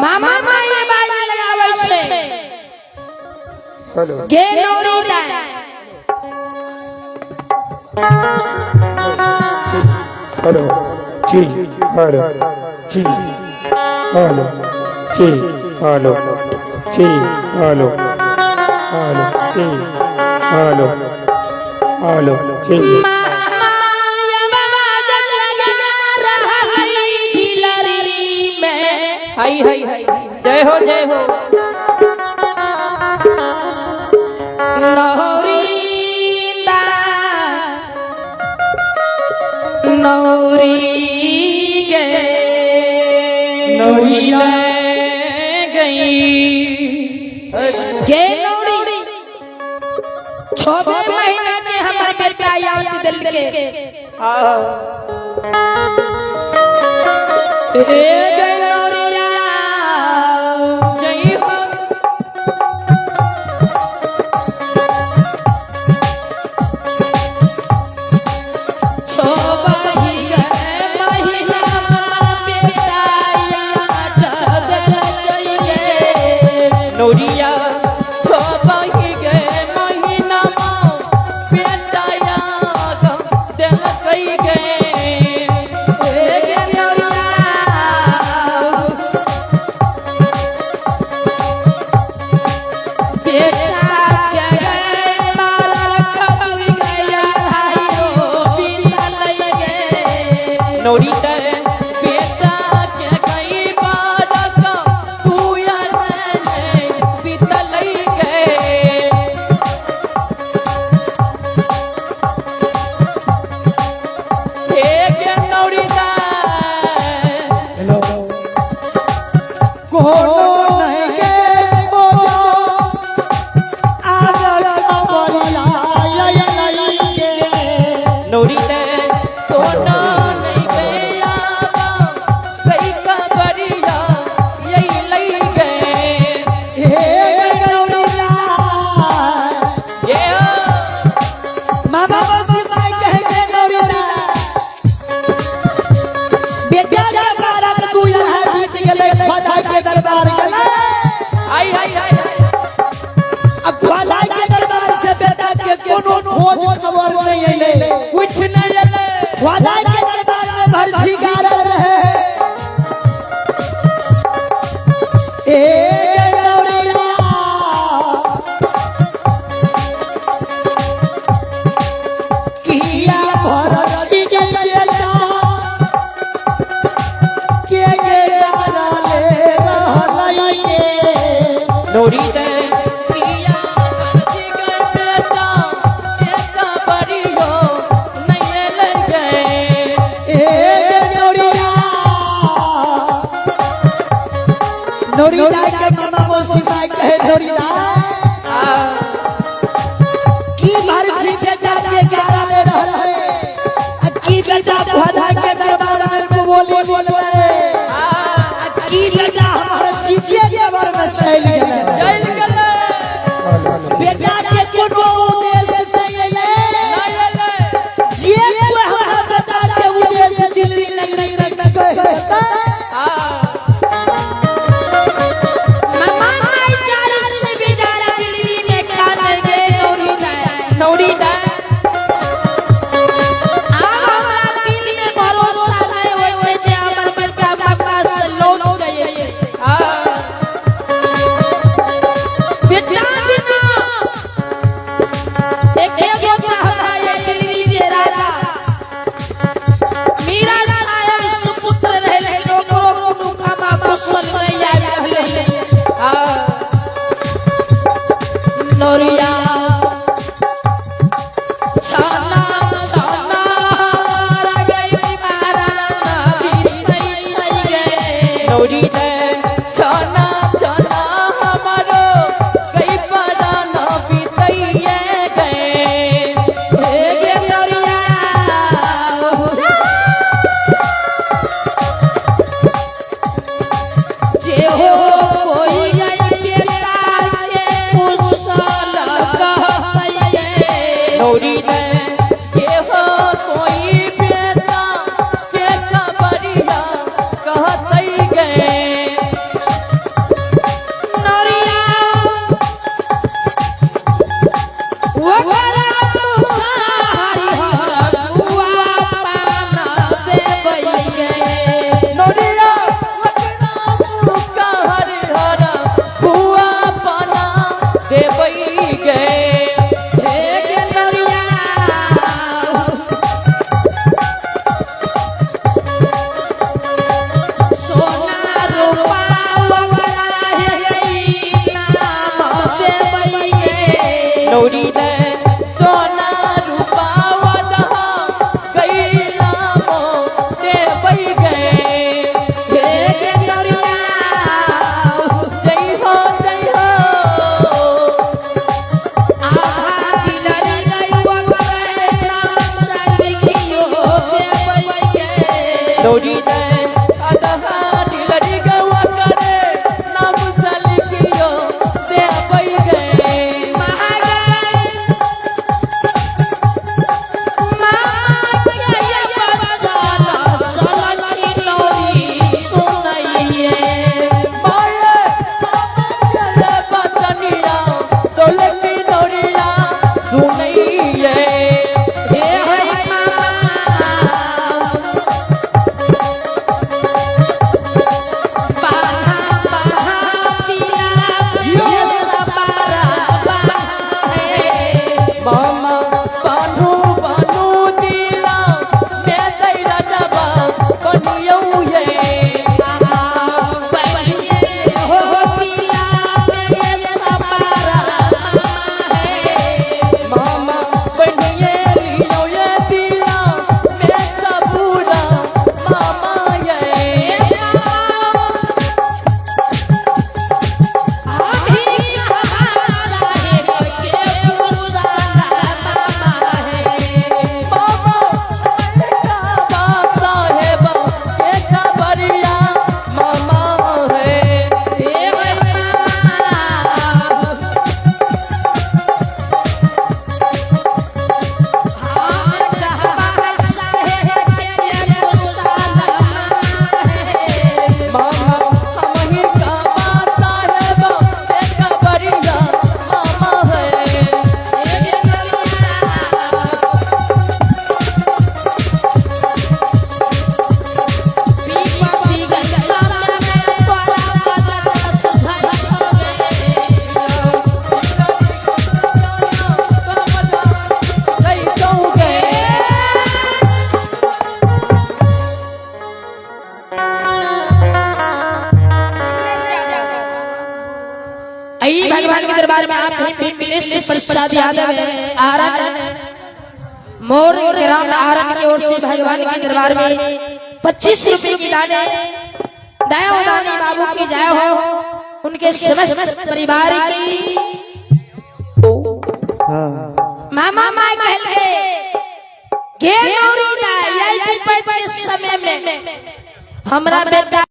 मामा माई बाजी लगावे छे हेलो गे नौरी दाय हेलो जी हेलो जी हेलो जी हेलो जी हेलो हेलो जी हेलो हेलो जी हाय हाय हाय जय हो नौरीदा नौरी गे नौरिया गई गे नौरी 6 महीना के हमर बेटा याद दिल के ए गे नौरिया जय हो नौरिया छोबाही गे महीना बेटा याद दिल कई गे नौरी बेटा के कई बार का तू यार बीतल गए एक नौरी हेलो कोनो नहीं के बोझा आगर खबरिया यही के नौरी तो ना नहीं गया कई खबरिया यही लई गए हे नौरिया ये मामा बसी माई कह के नौरिया बेटा के बारात तू यहाँ बीत गेले खुदा के दरबार गेले आई आई आई अब खुदा के दरबार से बेटा के कोनो खोज खबर नहीं आइले कुछ नहीं आइले खुदा के दरबार में भरछी गाड़ल रहे ए नौरिया किया भरछी के बेटा के गाड़ा ले रहलई के नौरी किया भरछी के बेटा बेटा बड़ियो नहीं ले गए ए नौरिया नौरिया के मामा मोसी माई कहे नौरिया की भरछी बेटा के गाड़ा ले रहले की बेटा खुदा के दरबार में बोली बोलवे की बेटा हमारे चीजे के बारे में चल गेले बेटा के कोनो उद्देश्य नहीं आइले जे कोई हमारा बेटा के उद्देश्य दिल्ली नहीं कहता मामा माई चाल से बेचारा दिल्ली में खा गे नौरी दाय हमरा दिल में भरोसा नहीं होय जे हमर बेटा बाबा से लौट गए बेटा बिना एक हमरा ये दिल्ली जे राजा मीरा साहब सुपुत्र रहले लोगों को कामा कुशल नहीं आ रहले नौरिया छाना छाना हमारा गई मारा बीत नहीं गए नौरी छाना छाना हमारो कई पराना बीतइए गए हे गे नौरिया जे हो कोई ये के कुशल कहतै नौरी के हो कोई बेटा के खबरिया कहत आई भगवान के दरबार में आप मिले से प्रसाद यादव आरन मोर ग्राम आरन की ओर से भगवान के दरबार में 25 रुपए की दाने दया दानी बाबू की जय हो, उनके समस्त परिवार की। मामा माय कहले गे नौरी दा यही समय में हमरा बेटा